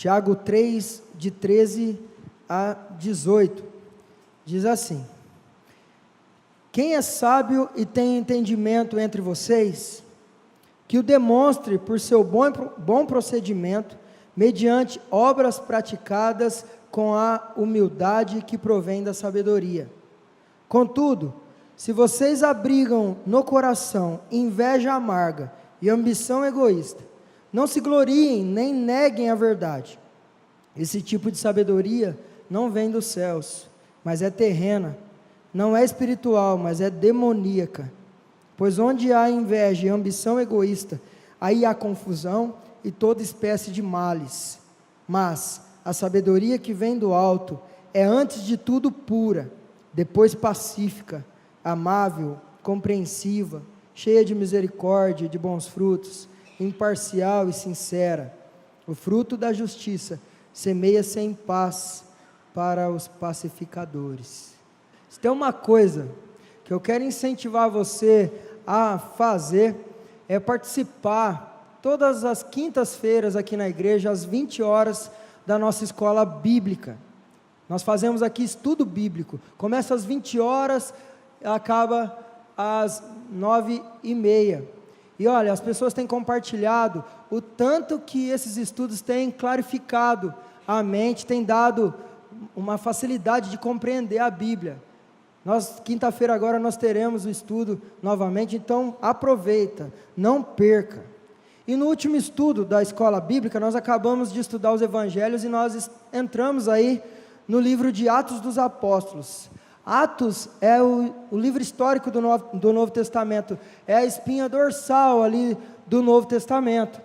Tiago 3, de 13 a 18, diz assim: quem é sábio e tem entendimento entre vocês, que o demonstre por seu bom procedimento, mediante obras praticadas com a humildade que provém da sabedoria. Contudo, se vocês abrigam no coração inveja amarga e ambição egoísta, não se gloriem nem neguem a verdade. Esse tipo de sabedoria não vem dos céus, mas é terrena, não é espiritual, mas é demoníaca. Pois onde há inveja e ambição egoísta, aí há confusão e toda espécie de males. Mas a sabedoria que vem do alto é antes de tudo pura, depois pacífica, amável, compreensiva, cheia de misericórdia e de bons frutos, imparcial e sincera. O fruto da justiça semeia-se em paz para os pacificadores. Se tem uma coisa que eu quero incentivar você a fazer, é participar todas as quintas-feiras aqui na igreja, às 20 horas, da nossa escola bíblica. Nós fazemos aqui estudo bíblico, começa às 20 horas, acaba às 9h30, e olha, as pessoas têm compartilhado o tanto que esses estudos têm clarificado a mente, têm dado uma facilidade de compreender a Bíblia. Quinta-feira agora nós teremos o estudo novamente, então aproveita, não perca. E no último estudo da escola bíblica, nós acabamos de estudar os evangelhos e nós entramos aí no livro de Atos dos Apóstolos. Atos é o livro histórico do Novo Testamento, é a espinha dorsal ali do Novo Testamento.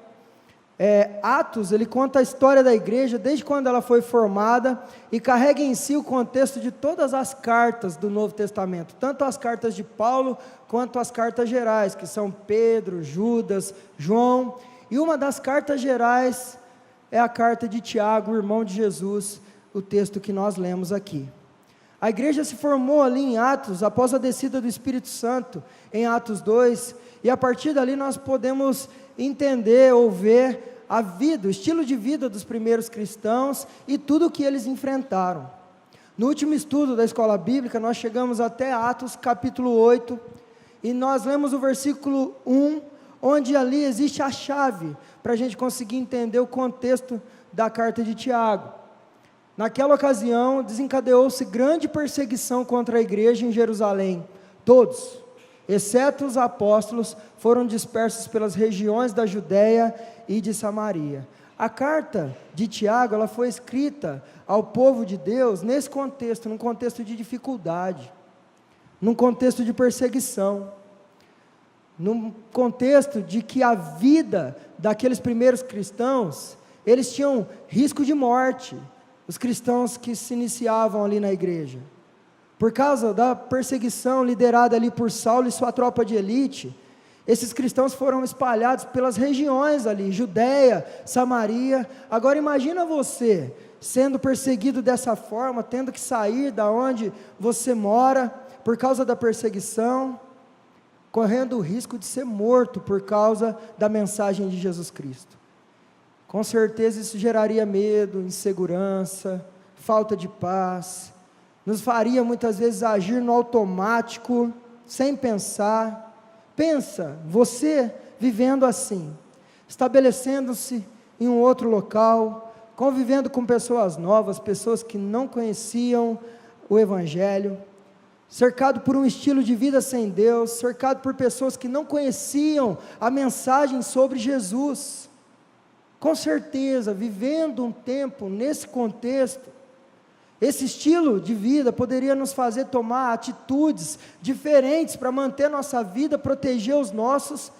Atos, ele conta a história da igreja desde quando ela foi formada e carrega em si o contexto de todas as cartas do Novo Testamento, tanto as cartas de Paulo quanto as cartas gerais, que são Pedro, Judas, João, e uma das cartas gerais é a carta de Tiago, o irmão de Jesus, o texto que nós lemos aqui. A igreja se formou ali em Atos, após a descida do Espírito Santo, em Atos 2, e a partir dali nós podemos entender ou ver a vida, o estilo de vida dos primeiros cristãos e tudo o que eles enfrentaram. No último estudo da escola bíblica, nós chegamos até Atos capítulo 8, e nós lemos o versículo 1, onde ali existe a chave, para a gente conseguir entender o contexto da carta de Tiago. Naquela ocasião, desencadeou-se grande perseguição contra a igreja em Jerusalém. Todos, exceto os apóstolos, foram dispersos pelas regiões da Judéia e de Samaria. A carta de Tiago, ela foi escrita ao povo de Deus nesse contexto, num contexto de dificuldade, num contexto de perseguição, num contexto de que a vida daqueles primeiros cristãos, eles tinham risco de morte, os cristãos que se iniciavam ali na igreja, por causa da perseguição liderada ali por Saulo e sua tropa de elite. Esses cristãos foram espalhados pelas regiões ali, Judéia, Samaria. Agora imagina você sendo perseguido dessa forma, tendo que sair da onde você mora, por causa da perseguição, correndo o risco de ser morto por causa da mensagem de Jesus Cristo. Com certeza isso geraria medo, insegurança, falta de paz, nos faria muitas vezes agir no automático, sem pensar. Pensa, você vivendo assim, estabelecendo-se em um outro local, convivendo com pessoas novas, pessoas que não conheciam o Evangelho, cercado por um estilo de vida sem Deus, cercado por pessoas que não conheciam a mensagem sobre Jesus. Com certeza, vivendo um tempo nesse contexto, esse estilo de vida poderia nos fazer tomar atitudes diferentes para manter nossa vida, proteger os nossos,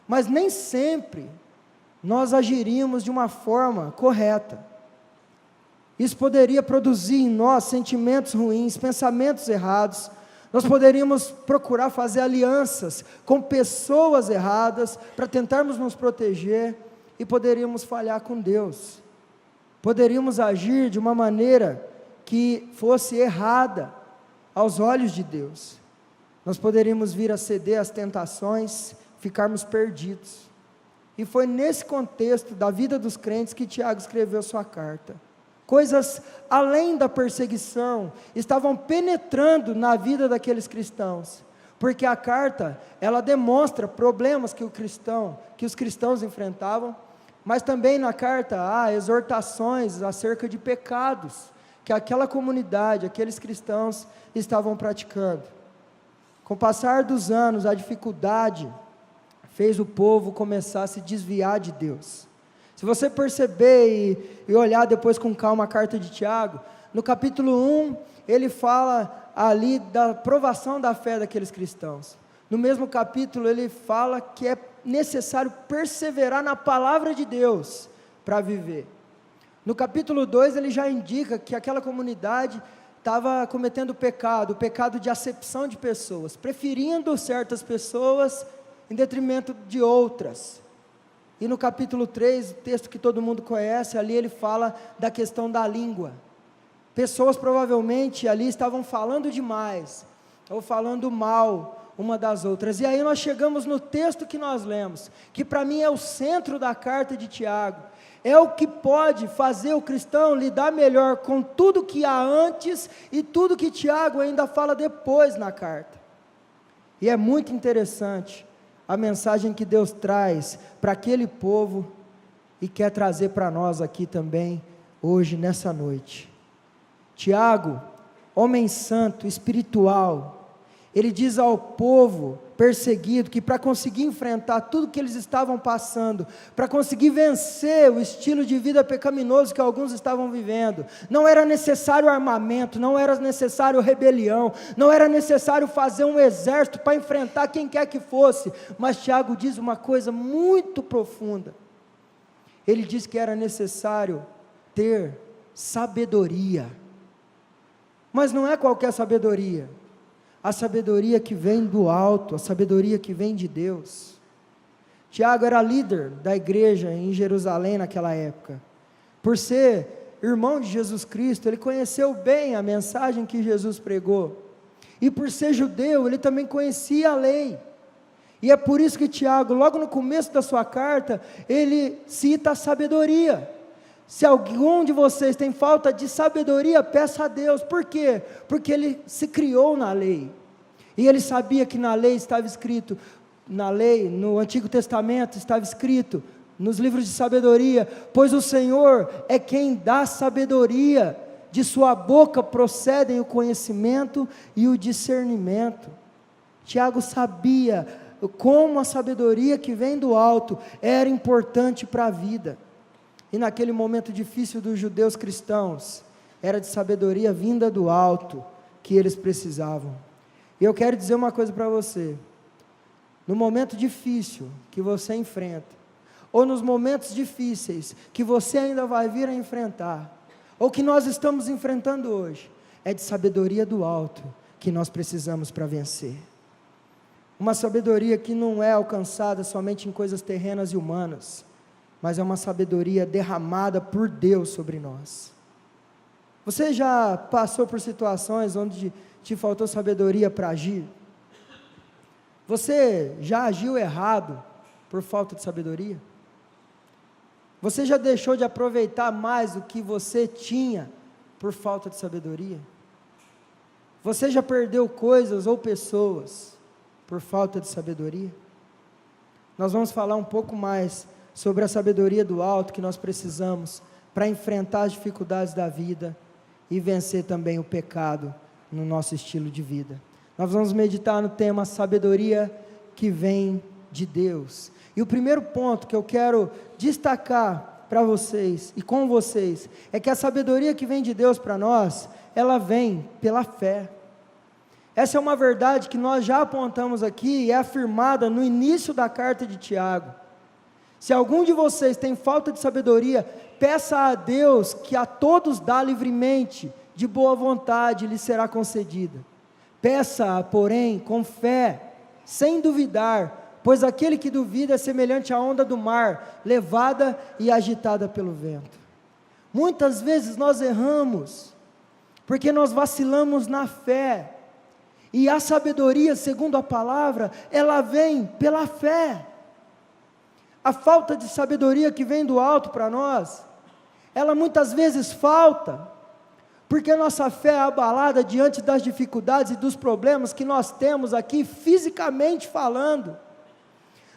mas nem sempre nós agiríamos de uma forma correta. Isso poderia produzir em nós sentimentos ruins, pensamentos errados. Nós poderíamos procurar fazer alianças com pessoas erradas para tentarmos nos proteger, e poderíamos falhar com Deus. Poderíamos agir de uma maneira que fosse errada aos olhos de Deus. Nós poderíamos vir a ceder às tentações, ficarmos perdidos. E foi nesse contexto da vida dos crentes que Tiago escreveu sua carta. Coisas além da perseguição estavam penetrando na vida daqueles cristãos, porque a carta, ela demonstra problemas que os cristãos enfrentavam, mas também na carta há exortações acerca de pecados que aquela comunidade, aqueles cristãos estavam praticando. Com o passar dos anos, a dificuldade fez o povo começar a se desviar de Deus. Se você perceber e olhar depois com calma a carta de Tiago, no capítulo 1, ele fala ali da provação da fé daqueles cristãos. No mesmo capítulo, ele fala que é necessário perseverar na palavra de Deus para viver. No capítulo 2, ele já indica que aquela comunidade estava cometendo o pecado de acepção de pessoas, preferindo certas pessoas em detrimento de outras. E no capítulo 3, o texto que todo mundo conhece, ali ele fala da questão da língua. Pessoas provavelmente ali estavam falando demais, ou falando mal uma das outras. E aí nós chegamos no texto que nós lemos, que para mim é o centro da carta de Tiago. É o que pode fazer o cristão lidar melhor com tudo que há antes e tudo que Tiago ainda fala depois na carta. E é muito interessante a mensagem que Deus traz para aquele povo e quer trazer para nós aqui também, hoje, nessa noite. Tiago, homem santo, espiritual, ele diz ao povo perseguido que para conseguir enfrentar tudo que eles estavam passando, para conseguir vencer o estilo de vida pecaminoso que alguns estavam vivendo, não era necessário armamento, não era necessário rebelião, não era necessário fazer um exército para enfrentar quem quer que fosse, mas Tiago diz uma coisa muito profunda. Ele diz que era necessário ter sabedoria, mas não é qualquer sabedoria, a sabedoria que vem do alto, a sabedoria que vem de Deus. Tiago era líder da igreja em Jerusalém naquela época. Por ser irmão de Jesus Cristo, ele conheceu bem a mensagem que Jesus pregou. E por ser judeu, ele também conhecia a lei. E é por isso que Tiago, logo no começo da sua carta, ele cita a sabedoria. Se algum de vocês tem falta de sabedoria, peça a Deus. Por quê? Porque ele se criou na lei. E ele sabia que na lei estava escrito, no Antigo Testamento estava escrito, nos livros de sabedoria, pois o Senhor é quem dá sabedoria, de sua boca procedem o conhecimento e o discernimento. Tiago sabia como a sabedoria que vem do alto era importante para a vida. E naquele momento difícil dos judeus cristãos, era de sabedoria vinda do alto que eles precisavam. E eu quero dizer uma coisa para você: no momento difícil que você enfrenta, ou nos momentos difíceis que você ainda vai vir a enfrentar, ou que nós estamos enfrentando hoje, é de sabedoria do alto que nós precisamos para vencer. Uma sabedoria que não é alcançada somente em coisas terrenas e humanas, mas é uma sabedoria derramada por Deus sobre nós. Você já passou por situações onde te faltou sabedoria para agir? Você já agiu errado por falta de sabedoria? Você já deixou de aproveitar mais o que você tinha por falta de sabedoria? Você já perdeu coisas ou pessoas por falta de sabedoria? Nós vamos falar um pouco mais sobre a sabedoria do alto que nós precisamos para enfrentar as dificuldades da vida e vencer também o pecado no nosso estilo de vida. Nós vamos meditar no tema sabedoria que vem de Deus. E o primeiro ponto que eu quero destacar para vocês e com vocês é que a sabedoria que vem de Deus para nós, ela vem pela fé. Essa é uma verdade que nós já apontamos aqui e é afirmada no início da carta de Tiago. Se algum de vocês tem falta de sabedoria, peça a Deus, que a todos dá livremente, de boa vontade, lhe será concedida. Peça, porém, com fé, sem duvidar, pois aquele que duvida é semelhante à onda do mar, levada e agitada pelo vento. Muitas vezes nós erramos, porque nós vacilamos na fé, e a sabedoria, segundo a palavra, ela vem pela fé. A falta de sabedoria que vem do alto para nós, ela muitas vezes falta, porque nossa fé é abalada diante das dificuldades e dos problemas que nós temos aqui, fisicamente falando.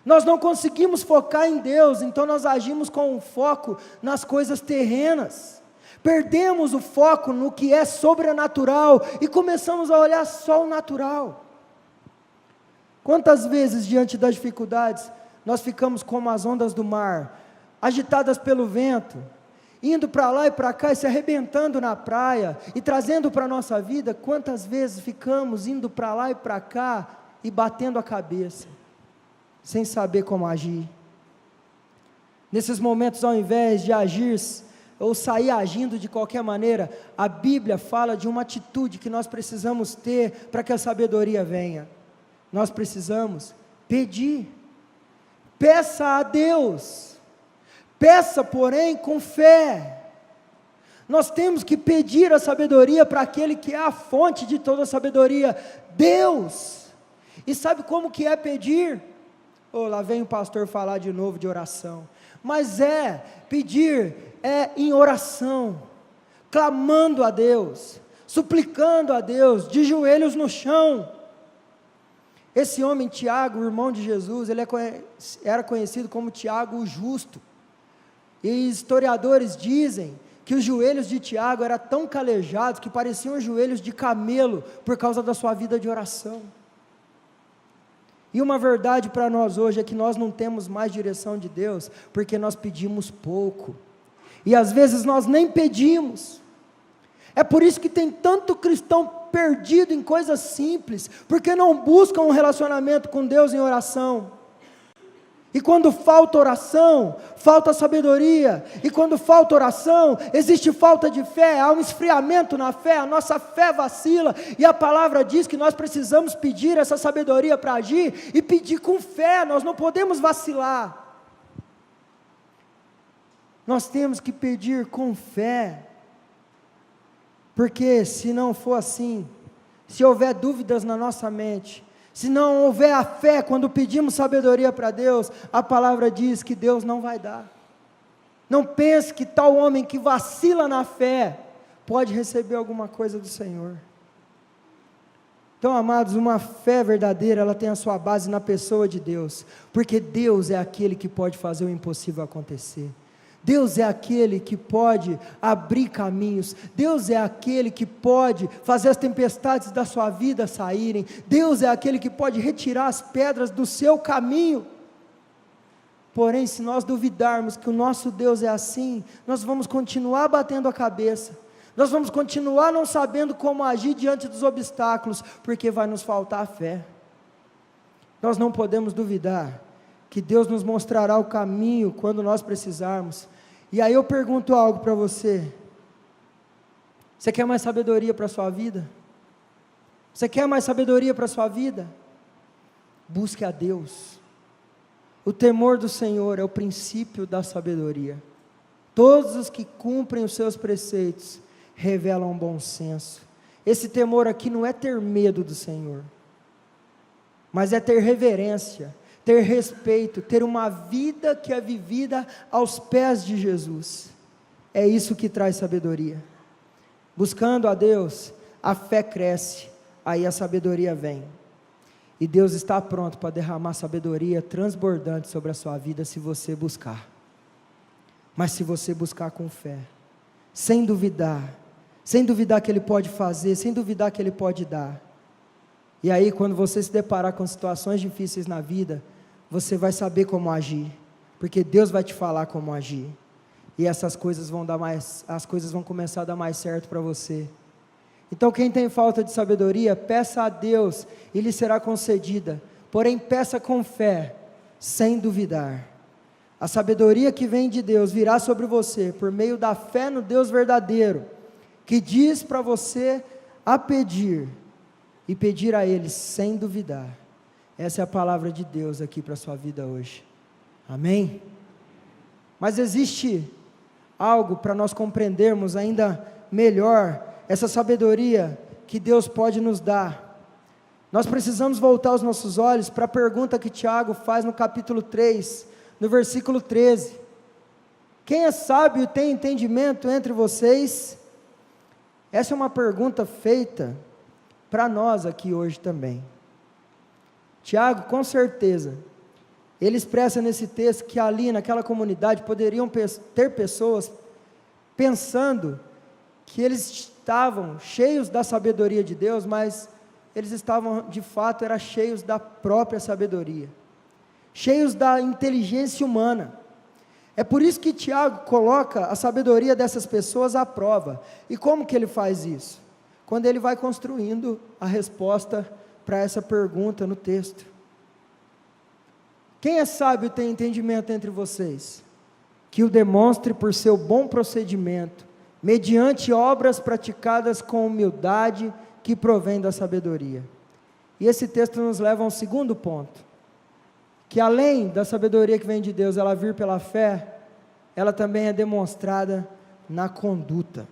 Nós não conseguimos focar em Deus, então nós agimos com um foco nas coisas terrenas. Perdemos o foco no que é sobrenatural e começamos a olhar só o natural. Quantas vezes diante das dificuldades nós ficamos como as ondas do mar, agitadas pelo vento, indo para lá e para cá e se arrebentando na praia e trazendo para a nossa vida? Quantas vezes ficamos indo para lá e para cá e batendo a cabeça, sem saber como agir? Nesses momentos, ao invés de agir ou sair agindo de qualquer maneira, a Bíblia fala de uma atitude que nós precisamos ter para que a sabedoria venha. Nós precisamos pedir. Peça a Deus, peça, porém, com fé. Nós temos que pedir a sabedoria para aquele que é a fonte de toda a sabedoria, Deus. E sabe como que é pedir? Lá vem o pastor falar de novo de oração, mas pedir em oração, clamando a Deus, suplicando a Deus, de joelhos no chão. Esse homem Tiago, o irmão de Jesus, ele era conhecido como Tiago o Justo, e historiadores dizem que os joelhos de Tiago eram tão calejados, que pareciam joelhos de camelo, por causa da sua vida de oração. E uma verdade para nós hoje é que nós não temos mais direção de Deus, porque nós pedimos pouco, e às vezes nós nem pedimos. É por isso que tem tanto cristão perdido em coisas simples, porque não buscam um relacionamento com Deus em oração. E quando falta oração, falta sabedoria, e quando falta oração, existe falta de fé, há um esfriamento na fé, a nossa fé vacila, e a palavra diz que nós precisamos pedir essa sabedoria para agir, e pedir com fé, nós não podemos vacilar. Nós temos que pedir com fé, porque se não for assim, se houver dúvidas na nossa mente, se não houver a fé quando pedimos sabedoria para Deus, a palavra diz que Deus não vai dar. Não pense que tal homem que vacila na fé, pode receber alguma coisa do Senhor. Então, amados, uma fé verdadeira, ela tem a sua base na pessoa de Deus, porque Deus é aquele que pode fazer o impossível acontecer. Deus é aquele que pode abrir caminhos, Deus é aquele que pode fazer as tempestades da sua vida saírem, Deus é aquele que pode retirar as pedras do seu caminho. Porém, se nós duvidarmos que o nosso Deus é assim, nós vamos continuar batendo a cabeça, nós vamos continuar não sabendo como agir diante dos obstáculos, porque vai nos faltar a fé. Nós não podemos duvidar que Deus nos mostrará o caminho quando nós precisarmos. E aí eu pergunto algo para você: você quer mais sabedoria para a sua vida? Você quer mais sabedoria para a sua vida? Busque a Deus. O temor do Senhor é o princípio da sabedoria. Todos os que cumprem os seus preceitos revelam bom senso. Esse temor aqui não é ter medo do Senhor, mas é ter reverência, ter respeito, ter uma vida que é vivida aos pés de Jesus. É isso que traz sabedoria. Buscando a Deus, a fé cresce, aí a sabedoria vem. E Deus está pronto para derramar sabedoria transbordante sobre a sua vida, se você buscar. Mas se você buscar com fé, sem duvidar que Ele pode fazer, sem duvidar que Ele pode dar. E aí, quando você se deparar com situações difíceis na vida, você vai saber como agir, porque Deus vai te falar como agir, e essas coisas as coisas vão começar a dar mais certo para você. Então, quem tem falta de sabedoria, peça a Deus, e lhe será concedida, porém peça com fé, sem duvidar. A sabedoria que vem de Deus virá sobre você, por meio da fé no Deus verdadeiro, que diz para você a pedir, e pedir a Ele sem duvidar. Essa é a palavra de Deus aqui para a sua vida hoje, amém? Mas existe algo para nós compreendermos ainda melhor, essa sabedoria que Deus pode nos dar. Nós precisamos voltar os nossos olhos para a pergunta que Tiago faz no capítulo 3, no versículo 13. Quem é sábio e tem entendimento entre vocês? Essa é uma pergunta feita para nós aqui hoje também. Tiago, com certeza, ele expressa nesse texto que ali naquela comunidade poderiam ter pessoas pensando que eles estavam cheios da sabedoria de Deus, mas eles estavam de fato cheios da própria sabedoria, cheios da inteligência humana. É por isso que Tiago coloca a sabedoria dessas pessoas à prova. E como que ele faz isso? Quando ele vai construindo a resposta para essa pergunta no texto. Quem é sábio e tem entendimento entre vocês? Que o demonstre por seu bom procedimento, mediante obras praticadas com humildade que provém da sabedoria. E esse texto nos leva a um segundo ponto, que além da sabedoria que vem de Deus, ela vir pela fé, ela também é demonstrada na conduta.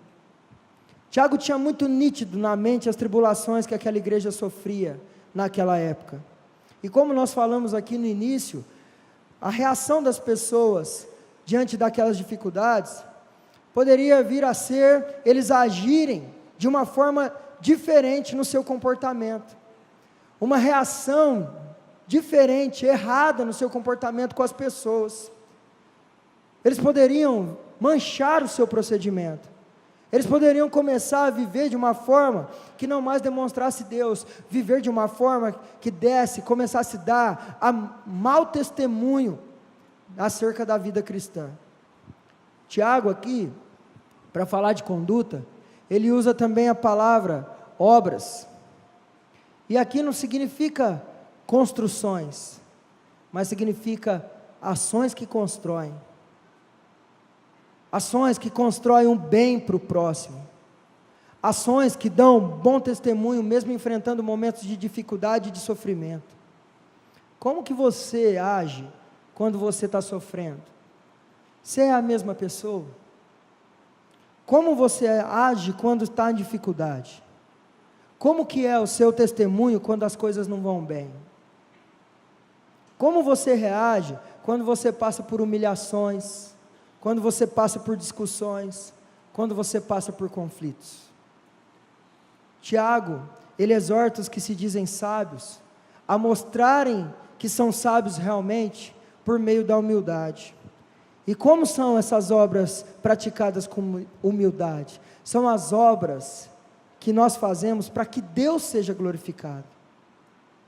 Tiago tinha muito nítido na mente as tribulações que aquela igreja sofria naquela época. E como nós falamos aqui no início, a reação das pessoas diante daquelas dificuldades poderia vir a ser eles agirem de uma forma diferente no seu comportamento, uma reação diferente, errada no seu comportamento com as pessoas. Eles poderiam manchar o seu procedimento, eles poderiam começar a viver de uma forma que não mais demonstrasse Deus, viver de uma forma que começasse a dar a mau testemunho acerca da vida cristã. Tiago aqui, para falar de conduta, ele usa também a palavra obras, e aqui não significa construções, mas significa ações que constroem, ações que constroem um bem para o próximo, ações que dão bom testemunho, mesmo enfrentando momentos de dificuldade e de sofrimento. Como que você age quando você está sofrendo? Você é a mesma pessoa? Como você age quando está em dificuldade? Como que é o seu testemunho quando as coisas não vão bem? Como você reage quando você passa por humilhações, quando você passa por discussões, quando você passa por conflitos? Tiago, ele exorta os que se dizem sábios a mostrarem que são sábios realmente por meio da humildade. E como são essas obras praticadas com humildade? São as obras que nós fazemos para que Deus seja glorificado,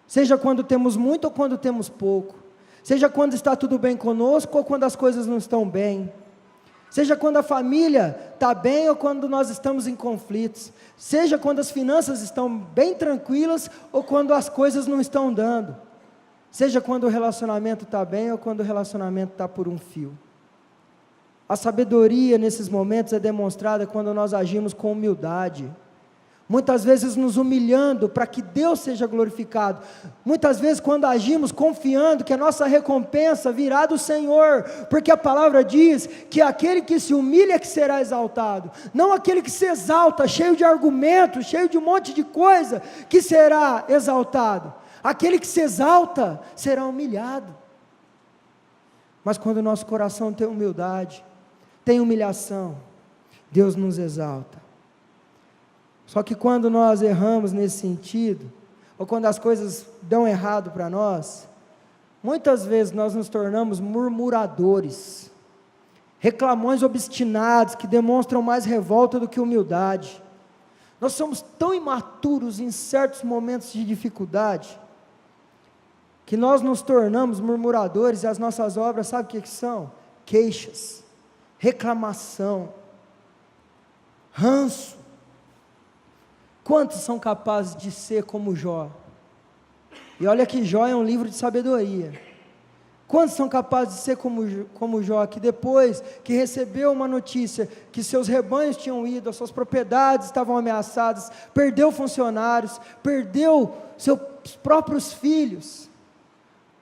seja quando temos muito ou quando temos pouco, seja quando está tudo bem conosco ou quando as coisas não estão bem, seja quando a família está bem ou quando nós estamos em conflitos, seja quando as finanças estão bem tranquilas ou quando as coisas não estão dando, seja quando o relacionamento está bem ou quando o relacionamento está por um fio. A sabedoria nesses momentos é demonstrada quando nós agimos com humildade, muitas vezes nos humilhando para que Deus seja glorificado, muitas vezes quando agimos confiando que a nossa recompensa virá do Senhor, porque a palavra diz que aquele que se humilha é que será exaltado, não aquele que se exalta, cheio de argumentos, cheio de um monte de coisa, que será exaltado. Aquele que se exalta será humilhado. Mas quando o nosso coração tem humildade, tem humilhação, Deus nos exalta. Só que quando nós erramos nesse sentido, ou quando as coisas dão errado para nós, muitas vezes nós nos tornamos murmuradores, reclamões obstinados, que demonstram mais revolta do que humildade. Nós somos tão imaturos em certos momentos de dificuldade, que nós nos tornamos murmuradores, e as nossas obras, sabe o que são? Queixas, reclamação, ranço. Quantos são capazes de ser como Jó? E olha que Jó é um livro de sabedoria. Quantos são capazes de ser como Jó, que depois que recebeu uma notícia que seus rebanhos tinham ido, as suas propriedades estavam ameaçadas, perdeu funcionários, perdeu seus próprios filhos?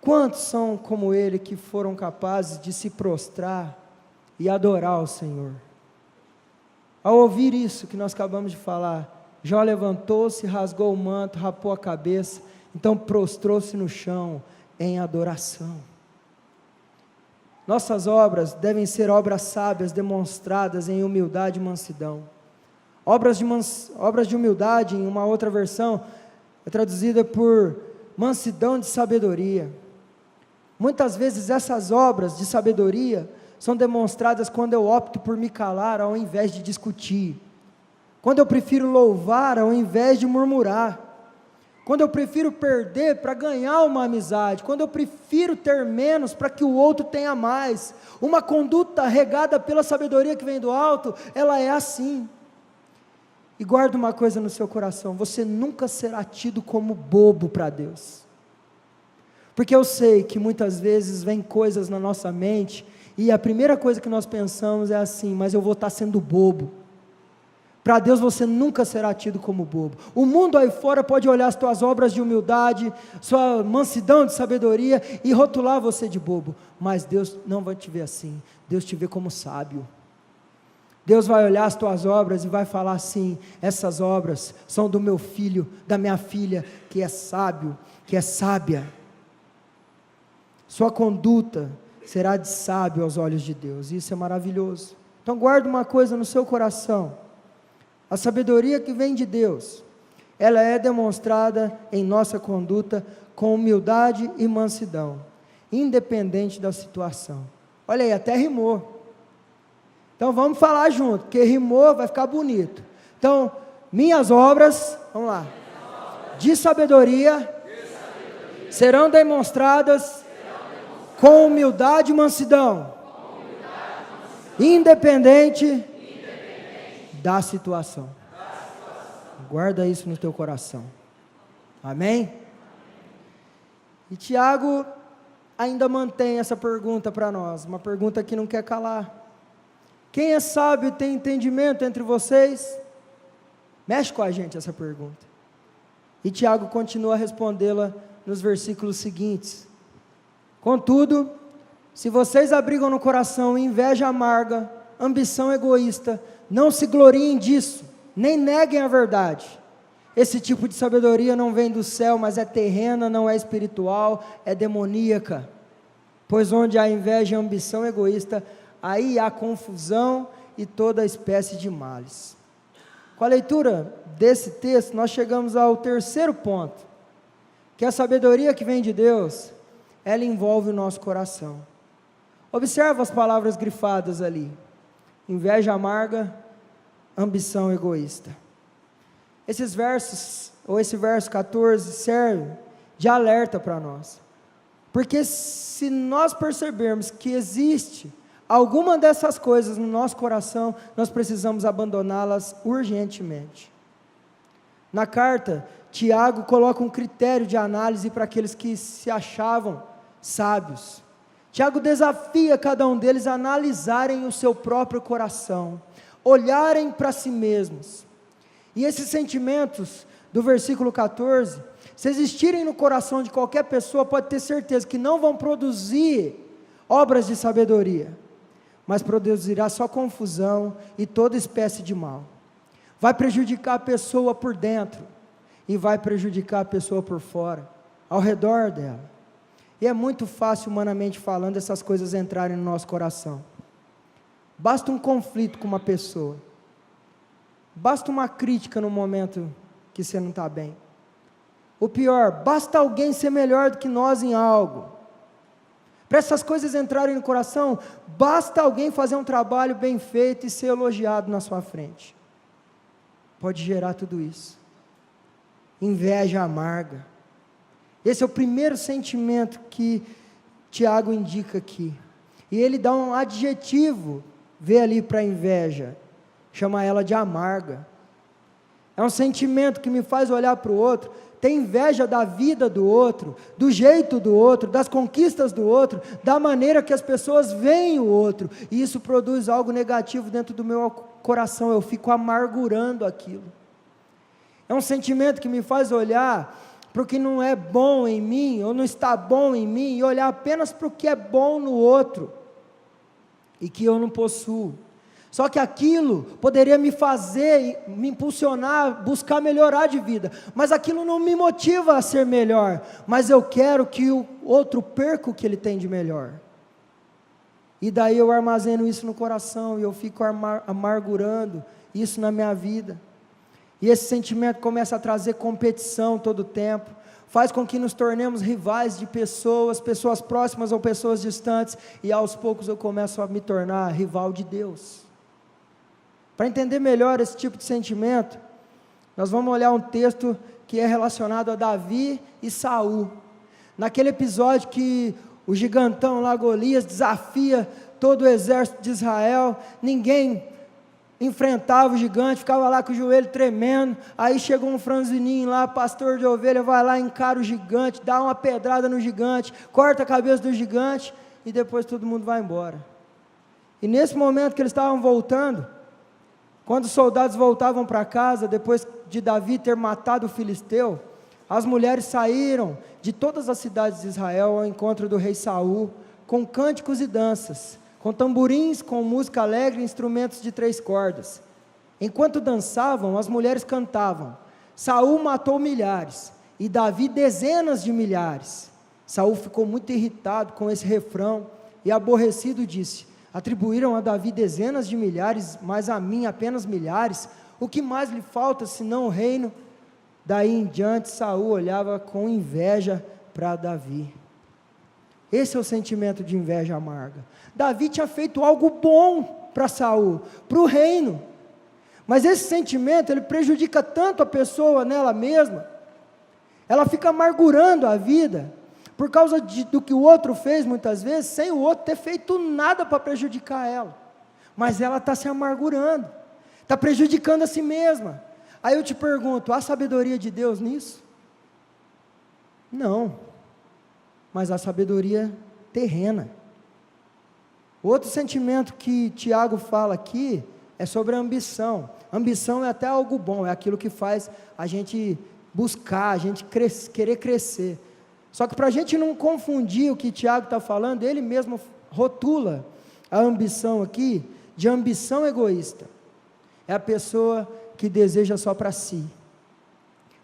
Quantos são como ele, que foram capazes de se prostrar e adorar o Senhor? Ao ouvir isso que nós acabamos de falar, Jó levantou-se, rasgou o manto, rapou a cabeça, então prostrou-se no chão em adoração. nossas obras devem ser obras sábias, demonstradas em humildade e mansidão. Obras de humildade, em uma outra versão, é traduzida por mansidão de sabedoria. Muitas vezes essas obras de sabedoria são demonstradas quando eu opto por me calar ao invés de discutir, quando eu prefiro louvar ao invés de murmurar, quando eu prefiro perder para ganhar uma amizade, quando eu prefiro ter menos para que o outro tenha mais. Uma conduta regada pela sabedoria que vem do alto, ela é assim. E guarda uma coisa no seu coração: você nunca será tido como bobo para Deus, porque eu sei que muitas vezes vem coisas na nossa mente, e a primeira coisa que nós pensamos é assim: mas eu vou estar sendo bobo. Para Deus você nunca será tido como bobo. O mundo aí fora pode olhar as tuas obras de humildade, sua mansidão de sabedoria e rotular você de bobo, mas Deus não vai te ver assim. Deus te vê como sábio. Deus vai olhar as tuas obras e vai falar assim: essas obras são do meu filho, da minha filha, que é sábio, que é sábia. Sua conduta será de sábio aos olhos de Deus. Isso é maravilhoso. Então guarda uma coisa no seu coração: a sabedoria que vem de Deus, ela é demonstrada em nossa conduta com humildade e mansidão, independente da situação. Olha aí, até rimou. Então vamos falar junto, porque rimou, vai ficar bonito. Então, minhas obras, vamos lá, de sabedoria, serão demonstradas com humildade e mansidão, independente da situação. Guarda isso no teu coração. Amém? E Tiago ainda mantém essa pergunta para nós, uma pergunta que não quer calar. Quem é sábio e tem entendimento entre vocês? Mexe com a gente essa pergunta. E Tiago continua a respondê-la nos versículos seguintes: contudo, se vocês abrigam no coração inveja amarga, ambição egoísta, não se gloriem disso, nem neguem a verdade. Esse tipo de sabedoria não vem do céu, mas é terrena, não é espiritual, é demoníaca. Pois onde há inveja e ambição egoísta, aí há confusão e toda espécie de males. Com a leitura desse texto, nós chegamos ao terceiro ponto, que a sabedoria que vem de Deus, ela envolve o nosso coração. Observa as palavras grifadas ali: inveja amarga, ambição egoísta. Esses versos, ou esse verso 14, serve de alerta para nós, porque se nós percebermos que existe alguma dessas coisas no nosso coração, nós precisamos abandoná-las urgentemente. Na carta, Tiago coloca um critério de análise para aqueles que se achavam sábios. Tiago desafia cada um deles a analisarem o seu próprio coração, olharem para si mesmos. E esses sentimentos do versículo 14, se existirem no coração de qualquer pessoa, pode ter certeza que não vão produzir obras de sabedoria, mas produzirá só confusão e toda espécie de mal. Vai prejudicar a pessoa por dentro e vai prejudicar a pessoa por fora, ao redor dela. E é muito fácil, humanamente falando, essas coisas entrarem no nosso coração. Basta um conflito com uma pessoa, basta uma crítica no momento que você não está bem. O pior, basta alguém ser melhor do que nós em algo. Para essas coisas entrarem no coração, basta alguém fazer um trabalho bem feito e ser elogiado na sua frente. Pode gerar tudo isso. Inveja amarga. Esse é o primeiro sentimento que Tiago indica aqui. E ele dá um adjetivo, vê ali para a inveja, chama ela de amarga. É um sentimento que me faz olhar para o outro, ter inveja da vida do outro, do jeito do outro, das conquistas do outro, da maneira que as pessoas veem o outro, e isso produz algo negativo dentro do meu coração, eu fico amargurando aquilo. É um sentimento que me faz olhar para o que não é bom em mim, ou não está bom em mim, e olhar apenas para o que é bom no outro, e que eu não possuo. Só que aquilo poderia me fazer, me impulsionar, buscar melhorar de vida, mas aquilo não me motiva a ser melhor, mas eu quero que o outro perca o que ele tem de melhor. E daí eu armazeno isso no coração, e eu fico amargurando isso na minha vida. E esse sentimento começa a trazer competição todo o tempo, faz com que nos tornemos rivais de pessoas próximas ou pessoas distantes, e aos poucos eu começo a me tornar rival de Deus. Para entender melhor esse tipo de sentimento, nós vamos olhar um texto que é relacionado a Davi e Saul. Naquele episódio que o gigantão lá, Golias, desafia todo o exército de Israel, ninguém enfrentava o gigante, ficava lá com o joelho tremendo, aí chegou um franzininho lá, pastor de ovelha, vai lá, encara o gigante, dá uma pedrada no gigante, corta a cabeça do gigante, e depois todo mundo vai embora. E nesse momento que eles estavam voltando, quando os soldados voltavam para casa, depois de Davi ter matado o filisteu, as mulheres saíram de todas as cidades de Israel ao encontro do rei Saul, com cânticos e danças, com tamborins, com música alegre e instrumentos de 3 cordas. Enquanto dançavam, as mulheres cantavam: Saul matou milhares, e Davi dezenas de milhares. Saul ficou muito irritado com esse refrão, e aborrecido disse: atribuíram a Davi dezenas de milhares, mas a mim apenas milhares. O que mais lhe falta senão o reino? Daí em diante Saul olhava com inveja para Davi. Esse é o sentimento de inveja amarga. Davi tinha feito algo bom para Saul, para o reino, mas esse sentimento, ele prejudica tanto a pessoa nela mesma, ela fica amargurando a vida, por causa do que o outro fez muitas vezes, sem o outro ter feito nada para prejudicar ela, mas ela está se amargurando, está prejudicando a si mesma. Aí eu te pergunto, há sabedoria de Deus nisso? Não, mas há sabedoria terrena. Outro sentimento que Tiago fala aqui, é sobre a ambição. Ambição é até algo bom, é aquilo que faz a gente buscar, a gente querer crescer. Só que para a gente não confundir o que Tiago está falando, ele mesmo rotula a ambição aqui, de ambição egoísta. É a pessoa que deseja só para si,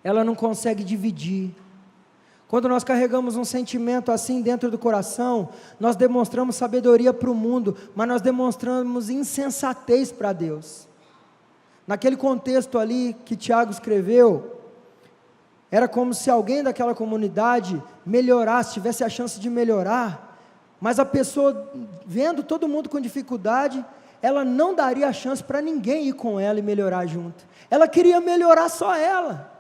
ela não consegue dividir. Quando nós carregamos um sentimento assim dentro do coração, nós demonstramos sabedoria para o mundo, mas nós demonstramos insensatez para Deus. Naquele contexto ali que Tiago escreveu, era como se alguém daquela comunidade melhorasse, tivesse a chance de melhorar, mas a pessoa, vendo todo mundo com dificuldade, ela não daria a chance para ninguém ir com ela e melhorar junto. Ela queria melhorar só ela,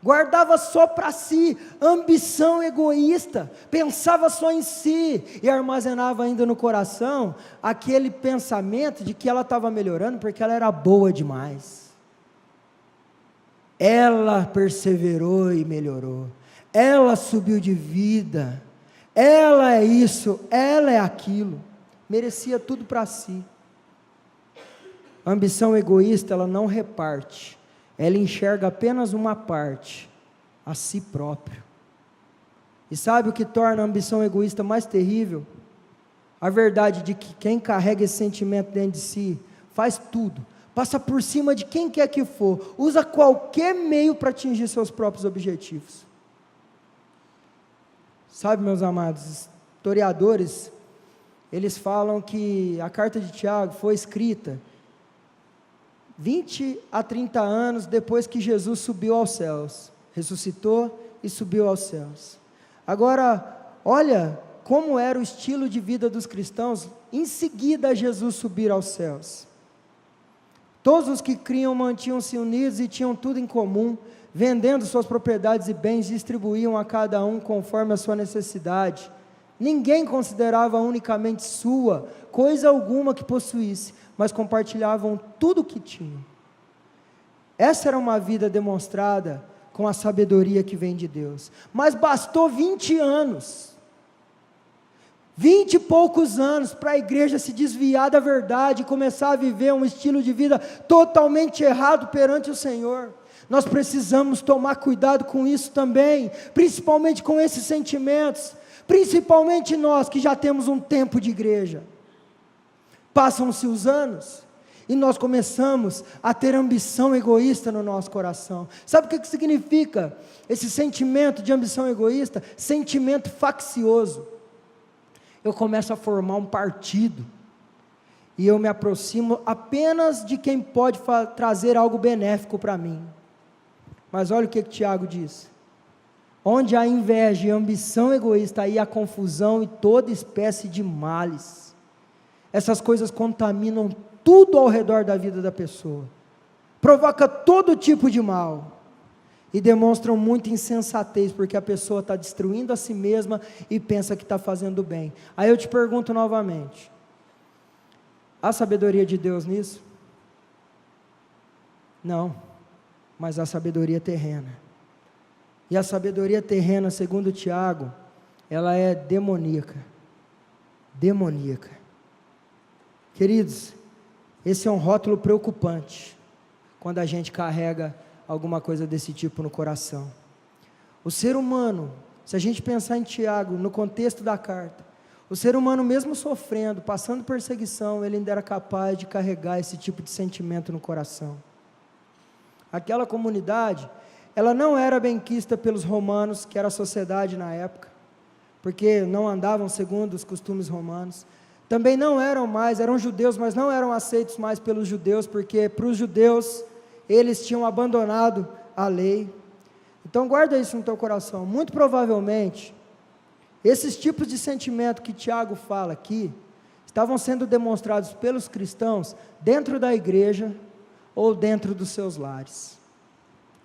guardava só para si, ambição egoísta, pensava só em si, e armazenava ainda no coração, aquele pensamento de que ela estava melhorando, porque ela era boa demais. Ela perseverou e melhorou, ela subiu de vida, ela é isso, ela é aquilo, merecia tudo para si. A ambição egoísta, ela não reparte, ela enxerga apenas uma parte, a si próprio. E sabe o que torna a ambição egoísta mais terrível? A verdade de que quem carrega esse sentimento dentro de si, faz tudo, passa por cima de quem quer que for, usa qualquer meio para atingir seus próprios objetivos. Sabe, meus amados, historiadores, eles falam que a carta de Tiago foi escrita 20 a 30 anos depois que Jesus subiu aos céus, ressuscitou e subiu aos céus. Agora, olha como era o estilo de vida dos cristãos em seguida a Jesus subir aos céus. Todos os que criam mantinham-se unidos e tinham tudo em comum, vendendo suas propriedades e bens, distribuíam a cada um conforme a sua necessidade. Ninguém considerava unicamente sua coisa alguma que possuísse, mas compartilhavam tudo o que tinham. Essa era uma vida demonstrada com a sabedoria que vem de Deus. Mas bastou 20 anos, 20 e poucos anos, para a igreja se desviar da verdade e começar a viver um estilo de vida totalmente errado perante o Senhor. Nós precisamos tomar cuidado com isso também, principalmente com esses sentimentos, principalmente nós que já temos um tempo de igreja. Passam-se os anos e nós começamos a ter ambição egoísta no nosso coração. Sabe o que significa esse sentimento de ambição egoísta? Sentimento faccioso. eu começo a formar um partido, e eu me aproximo apenas de quem pode trazer algo benéfico para mim. Mas olha o que Tiago diz: onde há inveja e ambição egoísta, aí há confusão e toda espécie de males. Essas coisas contaminam tudo ao redor da vida da pessoa, provoca todo tipo de mal, e demonstram muita insensatez, porque a pessoa está destruindo a si mesma e pensa que está fazendo bem. Aí eu te pergunto novamente: há sabedoria de Deus nisso? Não, mas há sabedoria terrena. E a sabedoria terrena, segundo Tiago, ela é demoníaca. Demoníaca. Queridos, esse é um rótulo preocupante, quando a gente carrega alguma coisa desse tipo no coração. O ser humano, se a gente pensar em Tiago, no contexto da carta, o ser humano mesmo sofrendo, passando perseguição, ele ainda era capaz de carregar esse tipo de sentimento no coração. Aquela comunidade, ela não era benquista pelos romanos, que era a sociedade na época, porque não andavam segundo os costumes romanos. Também não eram judeus, mas não eram aceitos mais pelos judeus, porque para os judeus, eles tinham abandonado a lei. Então guarda isso no teu coração. Muito provavelmente, esses tipos de sentimento que Tiago fala aqui, estavam sendo demonstrados pelos cristãos dentro da igreja ou dentro dos seus lares,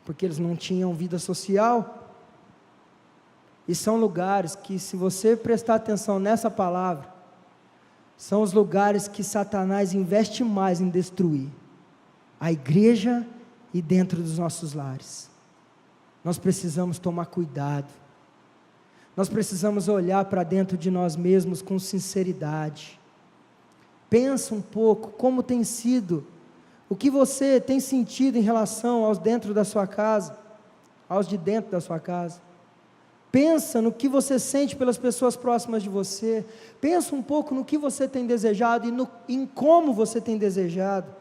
porque eles não tinham vida social. E são lugares que, se você prestar atenção nessa palavra, são os lugares que Satanás investe mais em destruir a igreja e dentro dos nossos lares. Nós precisamos tomar cuidado, nós precisamos olhar para dentro de nós mesmos com sinceridade. Pensa um pouco como tem sido, o que você tem sentido em relação aos dentro da sua casa, aos de dentro da sua casa. Pensa no que você sente pelas pessoas próximas de você. Pensa um pouco no que você tem desejado e em como você tem desejado.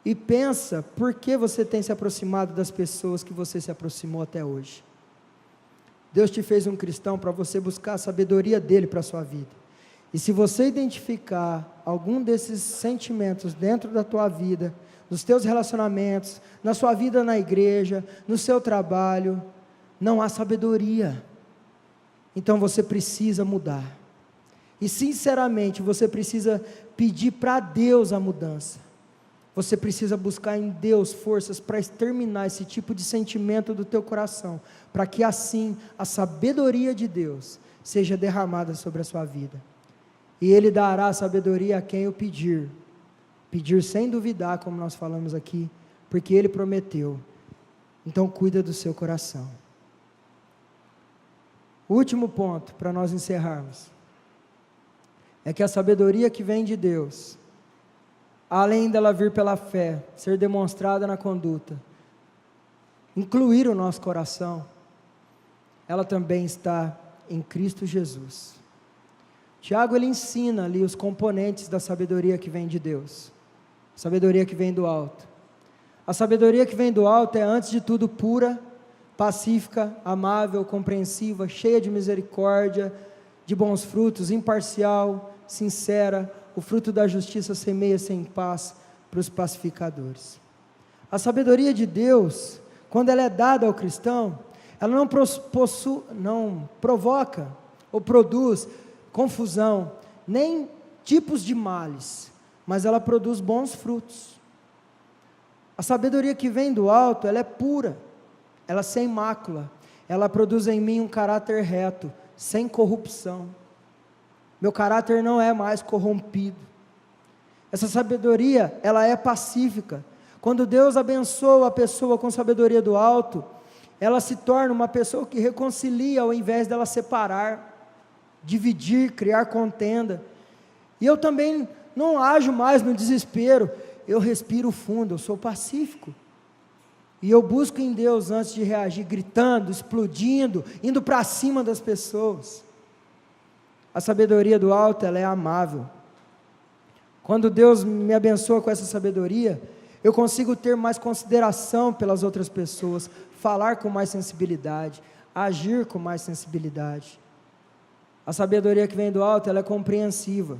E pensa por que você tem se aproximado das pessoas que você se aproximou até hoje. Deus te fez um cristão para você buscar a sabedoria dele para a sua vida. E se você identificar algum desses sentimentos dentro da tua vida, nos teus relacionamentos, na sua vida na igreja, no seu trabalho, não há sabedoria. Então você precisa mudar. E sinceramente, você precisa pedir para Deus a mudança. Você precisa buscar em Deus forças para exterminar esse tipo de sentimento do teu coração, para que assim a sabedoria de Deus seja derramada sobre a sua vida. E Ele dará sabedoria a quem o pedir. Pedir sem duvidar, como nós falamos aqui, porque Ele prometeu. Então cuida do seu coração. O último ponto, para nós encerrarmos, é que a sabedoria que vem de Deus, além dela vir pela fé, ser demonstrada na conduta, incluir o nosso coração, ela também está em Cristo Jesus. Tiago, ele ensina ali os componentes da sabedoria que vem de Deus, sabedoria que vem do alto. A sabedoria que vem do alto é, antes de tudo, pura, pacífica, amável, compreensiva, cheia de misericórdia, de bons frutos, imparcial, sincera. O fruto da justiça semeia-se em paz para os pacificadores. A sabedoria de Deus, quando ela é dada ao cristão, ela não provoca ou produz confusão, nem tipos de males, mas ela produz bons frutos. A sabedoria que vem do alto, ela é pura, ela é sem mácula, ela produz em mim um caráter reto, sem corrupção. Meu caráter não é mais corrompido. Essa sabedoria, ela é pacífica. Quando Deus abençoa a pessoa com sabedoria do alto, ela se torna uma pessoa que reconcilia, ao invés dela separar, dividir, criar contenda. E eu também não ajo mais no desespero, eu respiro fundo, eu sou pacífico. E eu busco em Deus antes de reagir, gritando, explodindo, indo para cima das pessoas. A sabedoria do alto, ela é amável. Quando Deus me abençoa com essa sabedoria, eu consigo ter mais consideração pelas outras pessoas, falar com mais sensibilidade, agir com mais sensibilidade. A sabedoria que vem do alto, ela é compreensiva.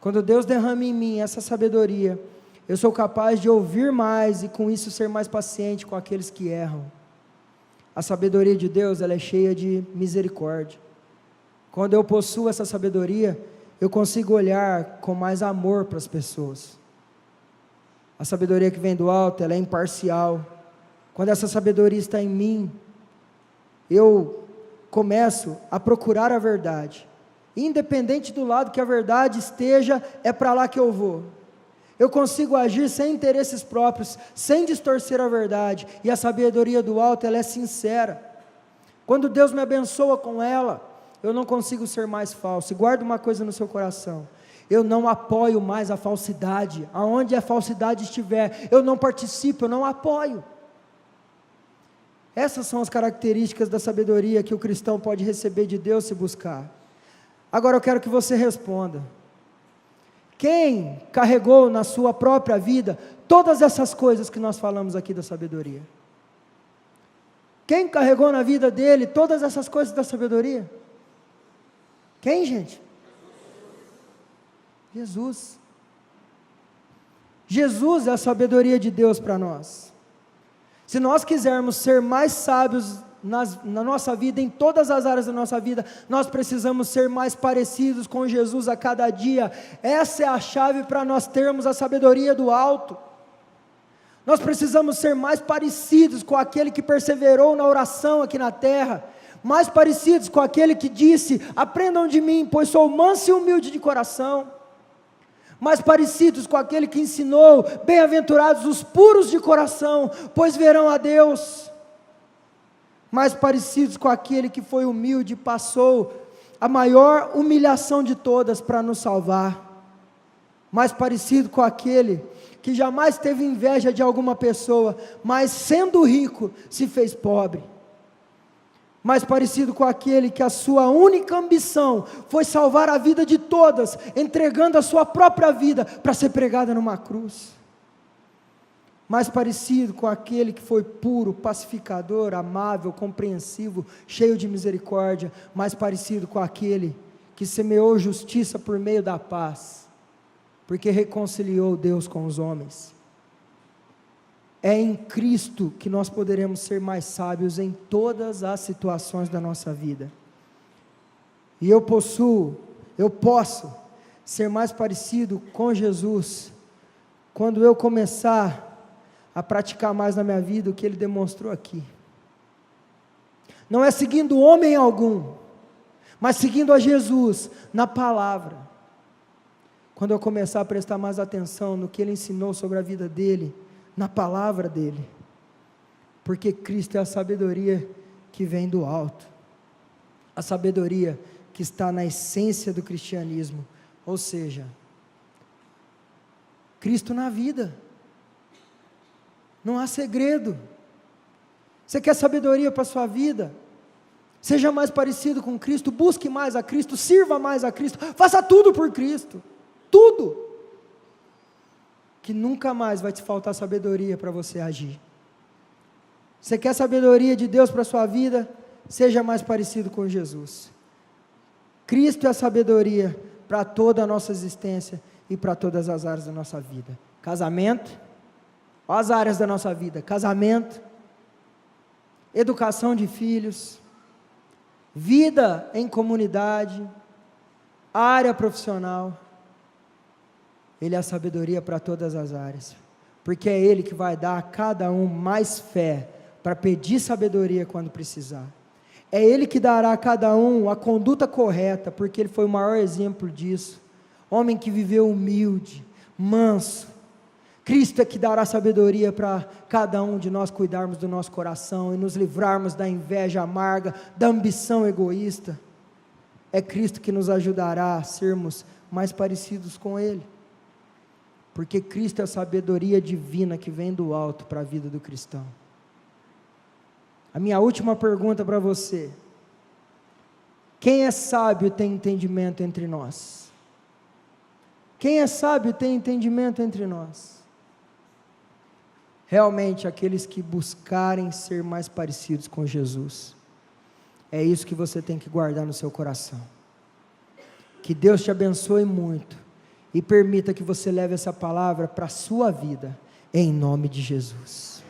Quando Deus derrama em mim essa sabedoria, eu sou capaz de ouvir mais e com isso ser mais paciente com aqueles que erram. A sabedoria de Deus, ela é cheia de misericórdia. Quando eu possuo essa sabedoria, eu consigo olhar com mais amor para as pessoas. A sabedoria que vem do alto, ela é imparcial. Quando essa sabedoria está em mim, eu começo a procurar a verdade. Independente do lado que a verdade esteja, é para lá que eu vou. Eu consigo agir sem interesses próprios, sem distorcer a verdade. E a sabedoria do alto, ela é sincera. Quando Deus me abençoa com ela, eu não consigo ser mais falso. E guarda uma coisa no seu coração: eu não apoio mais a falsidade. Aonde a falsidade estiver, eu não participo, eu não apoio. Essas são as características da sabedoria que o cristão pode receber de Deus se buscar. Agora eu quero que você responda: quem carregou na sua própria vida todas essas coisas que nós falamos aqui da sabedoria? Quem carregou na vida dele todas essas coisas da sabedoria? Quem, gente? Jesus. Jesus é a sabedoria de Deus para nós. Se nós quisermos ser mais sábios na nossa vida, em todas as áreas da nossa vida, nós precisamos ser mais parecidos com Jesus a cada dia. Essa é a chave para nós termos a sabedoria do alto. Nós precisamos ser mais parecidos com aquele que perseverou na oração aqui na terra, mais parecidos com aquele que disse: aprendam de mim, pois sou manso e humilde de coração. Mais parecidos com aquele que ensinou: bem-aventurados os puros de coração, pois verão a Deus. Mais parecidos com aquele que foi humilde e passou a maior humilhação de todas para nos salvar. Mais parecido com aquele que jamais teve inveja de alguma pessoa, mas sendo rico, se fez pobre. Mais parecido com aquele que a sua única ambição foi salvar a vida de todas, entregando a sua própria vida para ser pregada numa cruz. Mais parecido com aquele que foi puro, pacificador, amável, compreensivo, cheio de misericórdia. Mais parecido com aquele que semeou justiça por meio da paz, porque reconciliou Deus com os homens. É em Cristo que nós poderemos ser mais sábios em todas as situações da nossa vida. E eu posso ser mais parecido com Jesus quando eu começar a praticar mais na minha vida o que Ele demonstrou aqui. Não é seguindo homem algum, mas seguindo a Jesus na palavra. Quando eu começar a prestar mais atenção no que Ele ensinou sobre a vida dEle, na palavra dEle, porque Cristo é a sabedoria que vem do alto, a sabedoria que está na essência do cristianismo, ou seja, Cristo na vida. Não há segredo. Você quer sabedoria para a sua vida? Seja mais parecido com Cristo, busque mais a Cristo, sirva mais a Cristo, faça tudo por Cristo, tudo, que nunca mais vai te faltar sabedoria para você agir. Você quer sabedoria de Deus para a sua vida? Seja mais parecido com Jesus. Cristo é a sabedoria para toda a nossa existência e para todas as áreas da nossa vida. Casamento, olha as áreas da nossa vida: casamento, educação de filhos, vida em comunidade, área profissional. Ele é a sabedoria para todas as áreas, porque é Ele que vai dar a cada um mais fé para pedir sabedoria quando precisar. É Ele que dará a cada um a conduta correta, porque Ele foi o maior exemplo disso. Homem que viveu humilde, manso. Cristo é que dará sabedoria para cada um de nós cuidarmos do nosso coração e nos livrarmos da inveja amarga, da ambição egoísta. É Cristo que nos ajudará a sermos mais parecidos com Ele, porque Cristo é a sabedoria divina que vem do alto para a vida do cristão. A minha última pergunta para você: quem é sábio e tem entendimento entre nós? Quem é sábio e tem entendimento entre nós? Realmente aqueles que buscarem ser mais parecidos com Jesus, É isso que você tem que guardar no seu coração. Que Deus te abençoe muito e permita que você leve essa palavra para a sua vida, em nome de Jesus.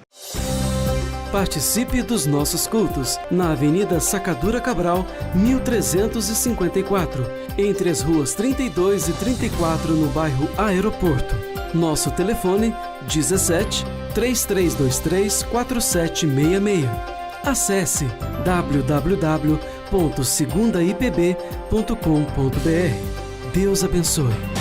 Participe dos nossos cultos na Avenida Sacadura Cabral, 1354, entre as ruas 32 e 34, no bairro Aeroporto. Nosso telefone 17 3323 4766. Acesse www.segundaipb.com.br. Deus abençoe.